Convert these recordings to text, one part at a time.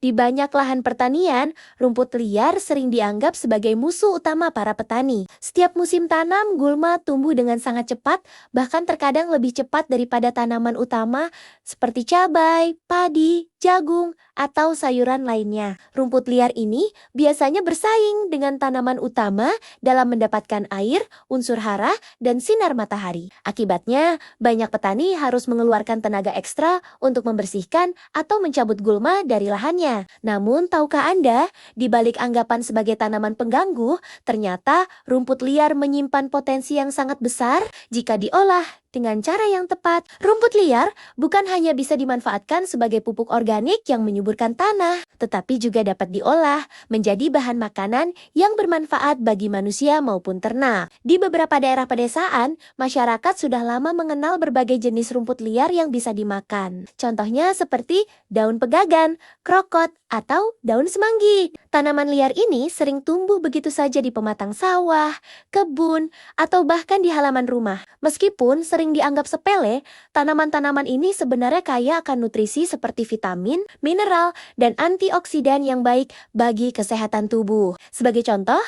Di banyak lahan pertanian, rumput liar sering dianggap sebagai musuh utama para petani. Setiap musim tanam, gulma tumbuh dengan sangat cepat, bahkan terkadang lebih cepat daripada tanaman utama seperti cabai, padi, jagung, atau sayuran lainnya. Rumput liar ini biasanya bersaing dengan tanaman utama dalam mendapatkan air, unsur hara, dan sinar matahari. Akibatnya, banyak petani harus mengeluarkan tenaga ekstra untuk membersihkan atau mencabut gulma dari lahannya. Namun, tahukah Anda, di balik anggapan sebagai tanaman pengganggu, ternyata rumput liar menyimpan potensi yang sangat besar jika diolah dengan cara yang tepat. Rumput liar bukan hanya bisa dimanfaatkan sebagai pupuk organik yang menyuburkan tanah, tetapi juga dapat diolah menjadi bahan makanan yang bermanfaat bagi manusia maupun ternak. Di beberapa daerah pedesaan, masyarakat sudah lama mengenal berbagai jenis rumput liar yang bisa dimakan. Contohnya seperti daun pegagan, krokot, atau daun semanggi. Tanaman liar ini sering tumbuh begitu saja di pematang sawah, kebun, atau bahkan di halaman rumah. Meskipun sering dianggap sepele, tanaman-tanaman ini sebenarnya kaya akan nutrisi seperti vitamin, mineral, dan antioksidan yang baik bagi kesehatan tubuh. Sebagai contoh,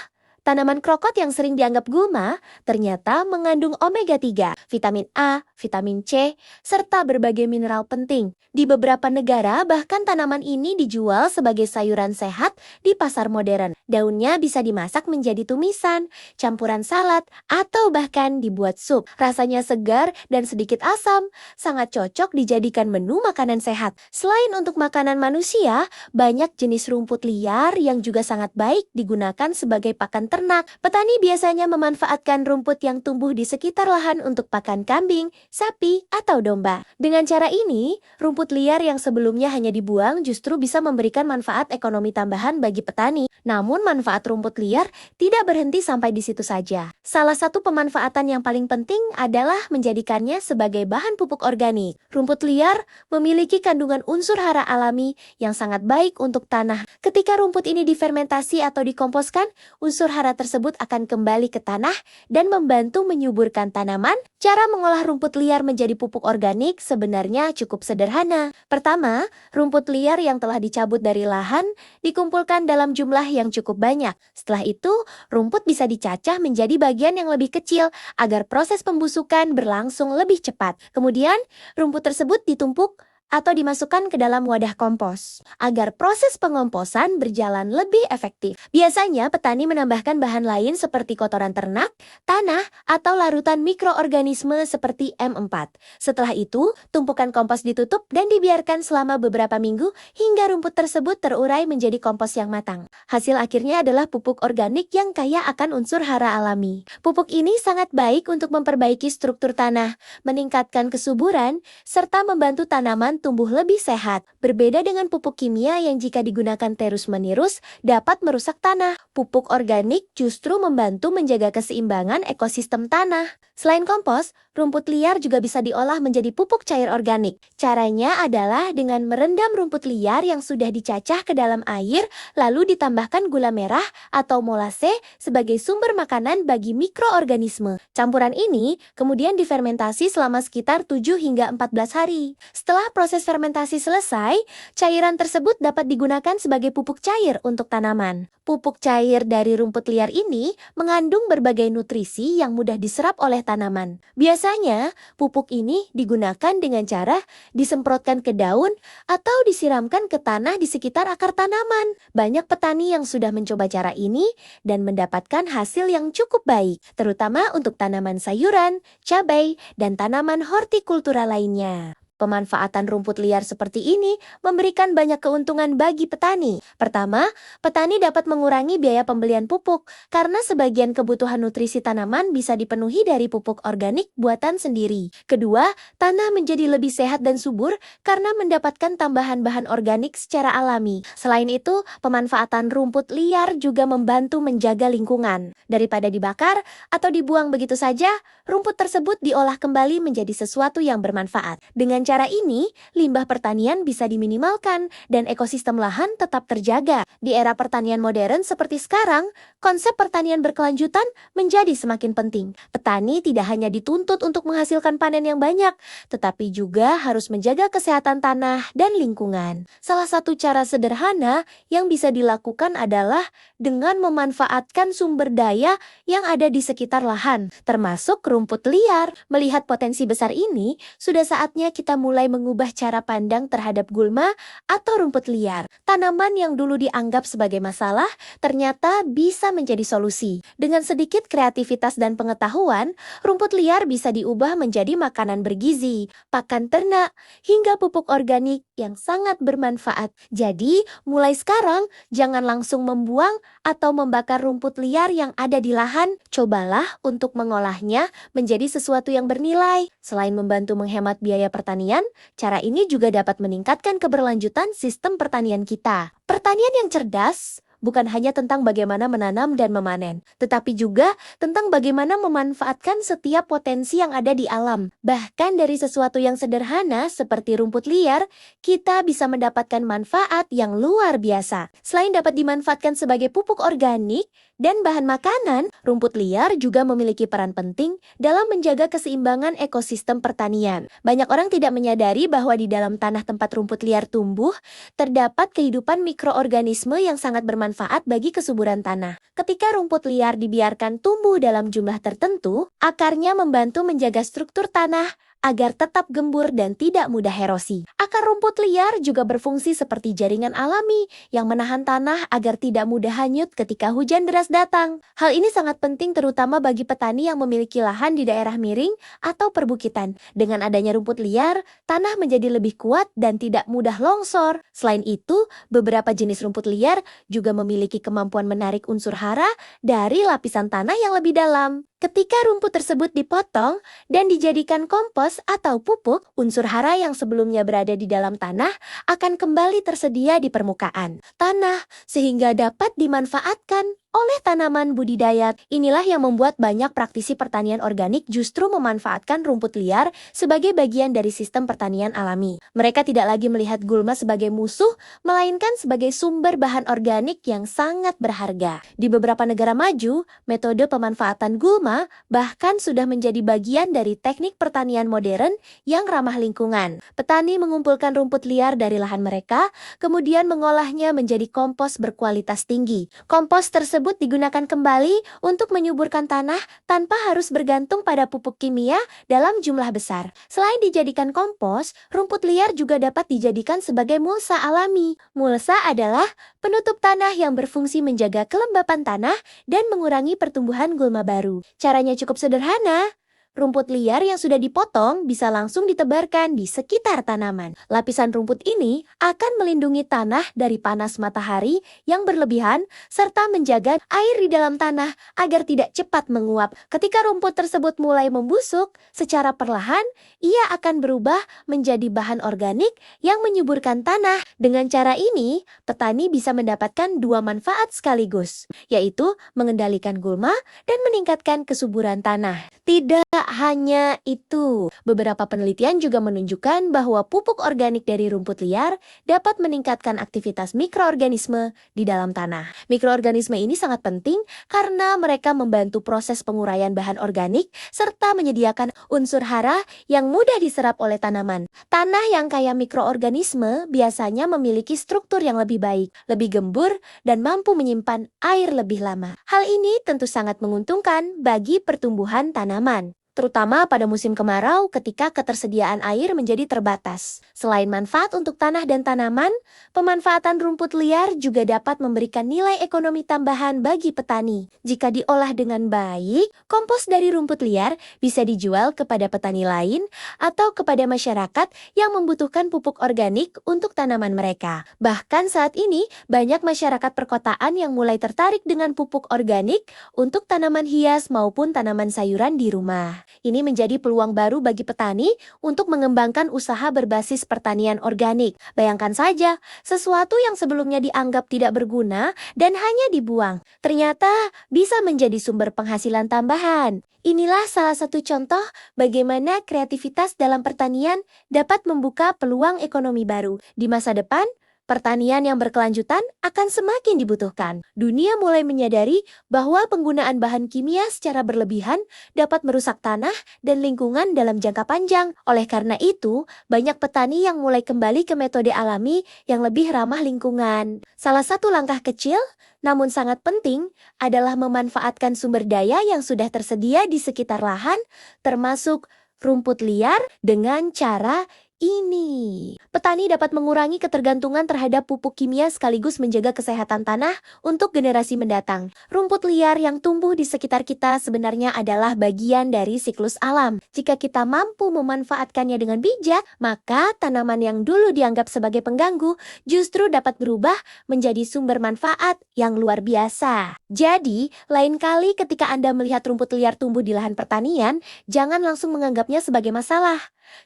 tanaman krokot yang sering dianggap gulma ternyata mengandung omega 3, vitamin A, vitamin C, serta berbagai mineral penting. Di beberapa negara, bahkan tanaman ini dijual sebagai sayuran sehat di pasar modern. Daunnya bisa dimasak menjadi tumisan, campuran salad, atau bahkan dibuat sup. Rasanya segar dan sedikit asam, sangat cocok dijadikan menu makanan sehat. Selain untuk makanan manusia, banyak jenis rumput liar yang juga sangat baik digunakan sebagai pakan ternak. Petani biasanya memanfaatkan rumput yang tumbuh di sekitar lahan untuk pakan kambing, sapi, atau domba. Dengan cara ini, rumput liar yang sebelumnya hanya dibuang justru bisa memberikan manfaat ekonomi tambahan bagi petani. Namun manfaat rumput liar tidak berhenti sampai di situ saja. Salah satu pemanfaatan yang paling penting adalah menjadikannya sebagai bahan pupuk organik. Rumput liar memiliki kandungan unsur hara alami yang sangat baik untuk tanah. Ketika rumput ini difermentasi atau dikomposkan, unsur hara tersebut akan kembali ke tanah dan membantu menyuburkan tanaman. Cara mengolah rumput liar menjadi pupuk organik sebenarnya cukup sederhana. Pertama, rumput liar yang telah dicabut dari lahan dikumpulkan dalam jumlah yang cukup banyak. Setelah itu, rumput bisa dicacah menjadi bagian yang lebih kecil agar proses pembusukan berlangsung lebih cepat. Kemudian, rumput tersebut ditumpuk atau dimasukkan ke dalam wadah kompos agar proses pengomposan berjalan lebih efektif. Biasanya petani menambahkan bahan lain seperti kotoran ternak, tanah, atau larutan mikroorganisme seperti M4. Setelah itu, tumpukan kompos ditutup dan dibiarkan selama beberapa minggu hingga rumput tersebut terurai menjadi kompos yang matang. Hasil akhirnya adalah pupuk organik yang kaya akan unsur hara alami. Pupuk ini sangat baik untuk memperbaiki struktur tanah, meningkatkan kesuburan, serta membantu tanaman tumbuh lebih sehat. Berbeda dengan pupuk kimia yang jika digunakan terus-menerus dapat merusak tanah. Pupuk organik justru membantu menjaga keseimbangan ekosistem tanah. Selain kompos, rumput liar juga bisa diolah menjadi pupuk cair organik. Caranya adalah dengan merendam rumput liar yang sudah dicacah ke dalam air, lalu ditambahkan gula merah atau molase sebagai sumber makanan bagi mikroorganisme. Campuran ini kemudian difermentasi selama sekitar 7 hingga 14 hari. Setelah proses fermentasi selesai, cairan tersebut dapat digunakan sebagai pupuk cair untuk tanaman. Pupuk cair dari rumput liar ini mengandung berbagai nutrisi yang mudah diserap oleh tanaman. Biasanya, pupuk ini digunakan dengan cara disemprotkan ke daun atau disiramkan ke tanah di sekitar akar tanaman. Banyak petani yang sudah mencoba cara ini dan mendapatkan hasil yang cukup baik, terutama untuk tanaman sayuran, cabai, dan tanaman hortikultura lainnya. Pemanfaatan rumput liar seperti ini memberikan banyak keuntungan bagi petani. Pertama, petani dapat mengurangi biaya pembelian pupuk karena sebagian kebutuhan nutrisi tanaman bisa dipenuhi dari pupuk organik buatan sendiri. Kedua, tanah menjadi lebih sehat dan subur karena mendapatkan tambahan bahan organik secara alami. Selain itu, pemanfaatan rumput liar juga membantu menjaga lingkungan. Daripada dibakar atau dibuang begitu saja, rumput tersebut diolah kembali menjadi sesuatu yang bermanfaat. Dengan cara ini, limbah pertanian bisa diminimalkan dan ekosistem lahan tetap terjaga. Di era pertanian modern seperti sekarang, konsep pertanian berkelanjutan menjadi semakin penting. Petani tidak hanya dituntut untuk menghasilkan panen yang banyak, tetapi juga harus menjaga kesehatan tanah dan lingkungan. Salah satu cara sederhana yang bisa dilakukan adalah dengan memanfaatkan sumber daya yang ada di sekitar lahan, termasuk rumput liar. Melihat potensi besar ini, sudah saatnya kita mulai mengubah cara pandang terhadap gulma atau rumput liar. Tanaman yang dulu dianggap sebagai masalah, ternyata bisa menjadi solusi. Dengan sedikit kreativitas dan pengetahuan, rumput liar bisa diubah menjadi makanan bergizi, pakan ternak, hingga pupuk organik yang sangat bermanfaat. Jadi, mulai sekarang, jangan langsung membuang atau membakar rumput liar yang ada di lahan. Cobalah untuk mengolahnya menjadi sesuatu yang bernilai. Selain membantu menghemat biaya pertanian, cara ini juga dapat meningkatkan keberlanjutan sistem pertanian kita. Pertanian yang cerdas bukan hanya tentang bagaimana menanam dan memanen, tetapi juga tentang bagaimana memanfaatkan setiap potensi yang ada di alam. Bahkan dari sesuatu yang sederhana seperti rumput liar, kita bisa mendapatkan manfaat yang luar biasa. Selain dapat dimanfaatkan sebagai pupuk organik dan bahan makanan, rumput liar juga memiliki peran penting dalam menjaga keseimbangan ekosistem pertanian. Banyak orang tidak menyadari bahwa di dalam tanah tempat rumput liar tumbuh, terdapat kehidupan mikroorganisme yang sangat bermanfaat bagi kesuburan tanah. Ketika rumput liar dibiarkan tumbuh dalam jumlah tertentu, akarnya membantu menjaga struktur tanah agar tetap gembur dan tidak mudah erosi. Akar rumput liar juga berfungsi seperti jaringan alami yang menahan tanah agar tidak mudah hanyut ketika hujan deras datang. Hal ini sangat penting terutama bagi petani yang memiliki lahan di daerah miring atau perbukitan. Dengan adanya rumput liar, tanah menjadi lebih kuat dan tidak mudah longsor. Selain itu, beberapa jenis rumput liar juga memiliki kemampuan menarik unsur hara dari lapisan tanah yang lebih dalam. Ketika rumput tersebut dipotong dan dijadikan kompos atau pupuk, unsur hara yang sebelumnya berada di dalam tanah akan kembali tersedia di permukaan tanah sehingga dapat dimanfaatkan oleh tanaman budidaya. Inilah yang membuat banyak praktisi pertanian organik justru memanfaatkan rumput liar sebagai bagian dari sistem pertanian alami. Mereka tidak lagi melihat gulma sebagai musuh, melainkan sebagai sumber bahan organik yang sangat berharga. Di beberapa negara maju, metode pemanfaatan gulma bahkan sudah menjadi bagian dari teknik pertanian modern yang ramah lingkungan. Petani mengumpulkan rumput liar dari lahan mereka, kemudian mengolahnya menjadi kompos berkualitas tinggi. Kompos tersebut digunakan kembali untuk menyuburkan tanah tanpa harus bergantung pada pupuk kimia dalam jumlah besar. Selain dijadikan kompos, rumput liar juga dapat dijadikan sebagai mulsa alami. Mulsa adalah penutup tanah yang berfungsi menjaga kelembapan tanah dan mengurangi pertumbuhan gulma baru. Caranya cukup sederhana. Rumput liar yang sudah dipotong bisa langsung ditebarkan di sekitar tanaman. Lapisan rumput ini akan melindungi tanah dari panas matahari yang berlebihan serta menjaga air di dalam tanah agar tidak cepat menguap. Ketika rumput tersebut mulai membusuk, secara perlahan ia akan berubah menjadi bahan organik yang menyuburkan tanah. Dengan cara ini, petani bisa mendapatkan dua manfaat sekaligus, yaitu mengendalikan gulma dan meningkatkan kesuburan tanah. Tidak hanya itu, beberapa penelitian juga menunjukkan bahwa pupuk organik dari rumput liar dapat meningkatkan aktivitas mikroorganisme di dalam tanah. Mikroorganisme ini sangat penting karena mereka membantu proses penguraian bahan organik serta menyediakan unsur hara yang mudah diserap oleh tanaman. Tanah yang kaya mikroorganisme biasanya memiliki struktur yang lebih baik, lebih gembur, dan mampu menyimpan air lebih lama. Hal ini tentu sangat menguntungkan bagi pertumbuhan tanaman, terutama pada musim kemarau ketika ketersediaan air menjadi terbatas. Selain manfaat untuk tanah dan tanaman, pemanfaatan rumput liar juga dapat memberikan nilai ekonomi tambahan bagi petani. Jika diolah dengan baik, kompos dari rumput liar bisa dijual kepada petani lain atau kepada masyarakat yang membutuhkan pupuk organik untuk tanaman mereka. Bahkan saat ini, banyak masyarakat perkotaan yang mulai tertarik dengan pupuk organik untuk tanaman hias maupun tanaman sayuran di rumah. Ini menjadi peluang baru bagi petani untuk mengembangkan usaha berbasis pertanian organik. Bayangkan saja, sesuatu yang sebelumnya dianggap tidak berguna dan hanya dibuang, ternyata bisa menjadi sumber penghasilan tambahan. Inilah salah satu contoh bagaimana kreativitas dalam pertanian dapat membuka peluang ekonomi baru. Di masa depan, pertanian yang berkelanjutan akan semakin dibutuhkan. Dunia mulai menyadari bahwa penggunaan bahan kimia secara berlebihan dapat merusak tanah dan lingkungan dalam jangka panjang. Oleh karena itu, banyak petani yang mulai kembali ke metode alami yang lebih ramah lingkungan. Salah satu langkah kecil, namun sangat penting, adalah memanfaatkan sumber daya yang sudah tersedia di sekitar lahan, termasuk rumput liar, dengan cara ini. Petani dapat mengurangi ketergantungan terhadap pupuk kimia sekaligus menjaga kesehatan tanah untuk generasi mendatang. Rumput liar yang tumbuh di sekitar kita sebenarnya adalah bagian dari siklus alam. Jika kita mampu memanfaatkannya dengan bijak, maka tanaman yang dulu dianggap sebagai pengganggu justru dapat berubah menjadi sumber manfaat yang luar biasa. Jadi, lain kali ketika Anda melihat rumput liar tumbuh di lahan pertanian, jangan langsung menganggapnya sebagai masalah.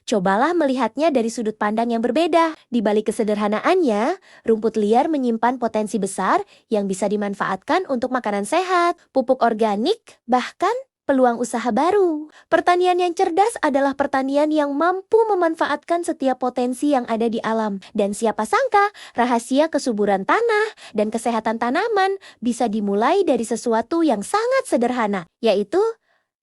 Cobalah melihatnya dari sudut pandang yang berbeda. Di balik kesederhanaannya, rumput liar menyimpan potensi besar yang bisa dimanfaatkan untuk makanan sehat, pupuk organik, bahkan peluang usaha baru. Pertanian yang cerdas adalah pertanian yang mampu memanfaatkan setiap potensi yang ada di alam. Dan siapa sangka, rahasia kesuburan tanah dan kesehatan tanaman bisa dimulai dari sesuatu yang sangat sederhana, yaitu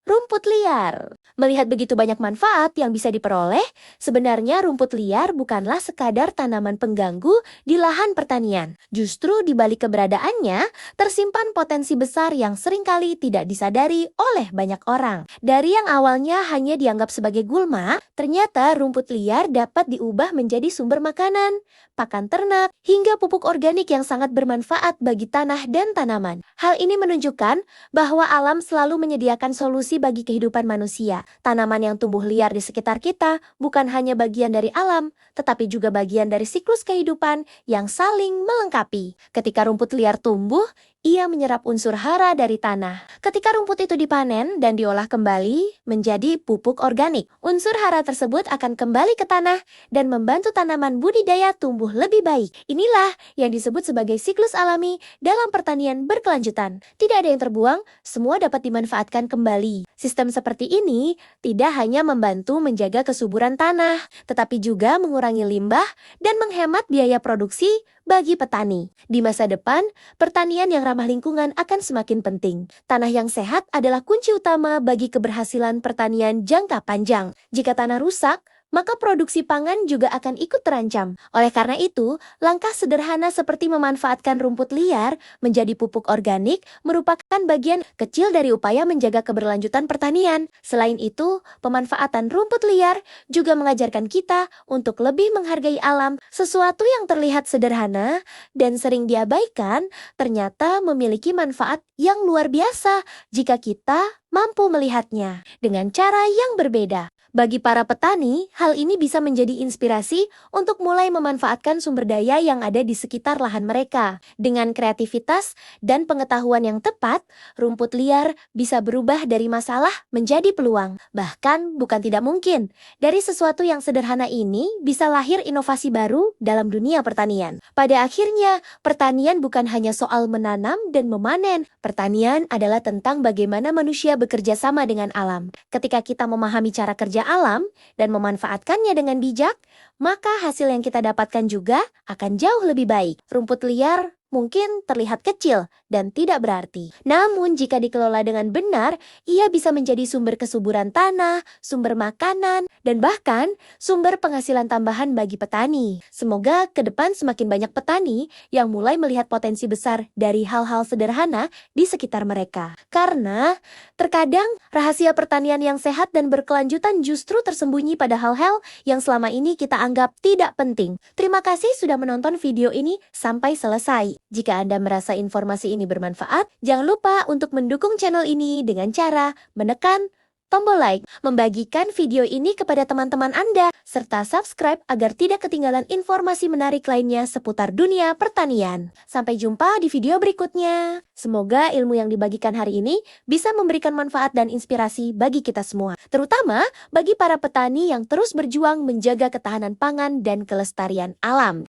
rumput liar. Melihat begitu banyak manfaat yang bisa diperoleh, sebenarnya rumput liar bukanlah sekadar tanaman pengganggu di lahan pertanian. Justru di balik keberadaannya, tersimpan potensi besar yang seringkali tidak disadari oleh banyak orang. Dari yang awalnya hanya dianggap sebagai gulma, ternyata rumput liar dapat diubah menjadi sumber makanan, pakan ternak, hingga pupuk organik yang sangat bermanfaat bagi tanah dan tanaman. Hal ini menunjukkan bahwa alam selalu menyediakan solusi bagi kehidupan manusia. Tanaman yang tumbuh liar di sekitar kita bukan hanya bagian dari alam, tetapi juga bagian dari siklus kehidupan yang saling melengkapi. Ketika rumput liar tumbuh, ia menyerap unsur hara dari tanah. Ketika rumput itu dipanen dan diolah kembali menjadi pupuk organik, unsur hara tersebut akan kembali ke tanah dan membantu tanaman budidaya tumbuh lebih baik. Inilah yang disebut sebagai siklus alami dalam pertanian berkelanjutan. Tidak ada yang terbuang, semua dapat dimanfaatkan kembali. Sistem seperti ini tidak hanya membantu menjaga kesuburan tanah, tetapi juga mengurangi limbah dan menghemat biaya produksi bagi petani. Di masa depan, pertanian yang ramah lingkungan akan semakin penting. Tanah yang sehat adalah kunci utama bagi keberhasilan pertanian jangka panjang. Jika tanah rusak, maka produksi pangan juga akan ikut terancam. Oleh karena itu, langkah sederhana seperti memanfaatkan rumput liar menjadi pupuk organik merupakan bagian kecil dari upaya menjaga keberlanjutan pertanian. Selain itu, pemanfaatan rumput liar juga mengajarkan kita untuk lebih menghargai alam. Sesuatu yang terlihat sederhana dan sering diabaikan ternyata memiliki manfaat yang luar biasa jika kita mampu melihatnya dengan cara yang berbeda. Bagi para petani, hal ini bisa menjadi inspirasi untuk mulai memanfaatkan sumber daya yang ada di sekitar lahan mereka. Dengan kreativitas dan pengetahuan yang tepat, rumput liar bisa berubah dari masalah menjadi peluang. Bahkan bukan tidak mungkin, dari sesuatu yang sederhana ini bisa lahir inovasi baru dalam dunia pertanian. Pada akhirnya, pertanian bukan hanya soal menanam dan memanen. Pertanian adalah tentang bagaimana manusia bekerja sama dengan alam. Ketika kita memahami cara kerja alam dan memanfaatkannya dengan bijak, maka hasil yang kita dapatkan juga akan jauh lebih baik. Rumput liar mungkin terlihat kecil dan tidak berarti. Namun jika dikelola dengan benar, ia bisa menjadi sumber kesuburan tanah, sumber makanan, dan bahkan sumber penghasilan tambahan bagi petani. Semoga ke depan semakin banyak petani yang mulai melihat potensi besar dari hal-hal sederhana di sekitar mereka. Karena terkadang rahasia pertanian yang sehat dan berkelanjutan justru tersembunyi pada hal-hal yang selama ini kita anggap tidak penting. Terima kasih sudah menonton video ini sampai selesai. Jika Anda merasa informasi ini bermanfaat, jangan lupa untuk mendukung channel ini dengan cara menekan tombol like, membagikan video ini kepada teman-teman Anda, serta subscribe agar tidak ketinggalan informasi menarik lainnya seputar dunia pertanian. Sampai jumpa di video berikutnya. Semoga ilmu yang dibagikan hari ini bisa memberikan manfaat dan inspirasi bagi kita semua, terutama bagi para petani yang terus berjuang menjaga ketahanan pangan dan kelestarian alam.